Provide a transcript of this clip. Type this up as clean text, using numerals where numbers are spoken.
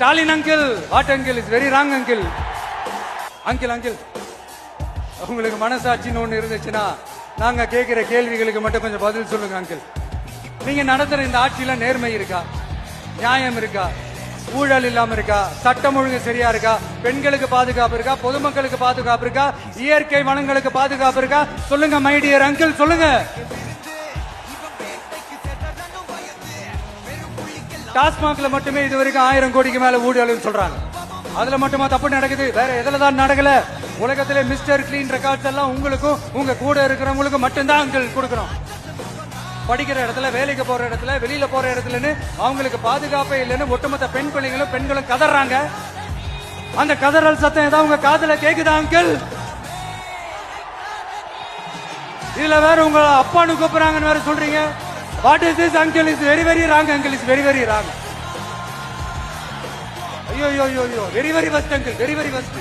Stalin uncle, what uncle, is very wrong uncle. Uncle uncle உங்களுக்கு மனசாட்சின்னு ஒண்ணு இருந்துச்சுன்னா நாங்க கேட்கிற கேள்விகளுக்கு மட்டும் கொஞ்சம் பதில் சொல்லுங்க அங்கிள். நீங்க நடத்துற இந்த ஆட்சியில நேர்மை இருக்கா, நியாயம் இருக்கா, ஊழல் இல்லாம இருக்கா, சட்டம் ஒழுங்கு சரியா இருக்கா, பெண்களுக்கு பாதுகாப்பு இருக்கா, பொதுமக்களுக்கு பாதுகாப்பு இருக்கா, இயற்கை வளங்களுக்கு பாதுகாப்பு இருக்கா? சொல்லுங்க மை டியர் அங்கிள், சொல்லுங்க. டாஸ்மாக்ல மட்டுமே இது வரைக்கும் 1000 கோடிக்கு மேல ஊழல் சொல்றாங்க. அதுல மட்டுமா தப்பு நடக்குது? வேற எதுல தான் நடக்கல? உலகத்திலே மிஸ்டர் கிளீன் ரெக்கார்ட்ஸ் எல்லாம் உங்களுக்கும் உங்க கூட இருக்கிறவங்களுக்கும் மட்டும்தான் அங்கிள் கொடுக்கணும். படிக்கிற இடத்துல, வேலைக்கு போற இடத்துல, வெளியில போற இடத்துலன்னு அவங்களுக்கு பாதுகாப்பே இல்லைன்னு ஒட்டுமொத்த பெண்களும் கதறாங்க. அந்த கதறல் சத்தம் ஏதாவது உங்க காதுல கேக்குதா அங்கிள்? இதுல வேற உங்க அப்பான்னு கூப்பிடுறாங்கன்னு வேற சொல்றீங்க. What is this uncle? Is very very wrong uncle, is very very wrong. ஐயோ ஐயோ ஐயோ, very very first uncle, very very first.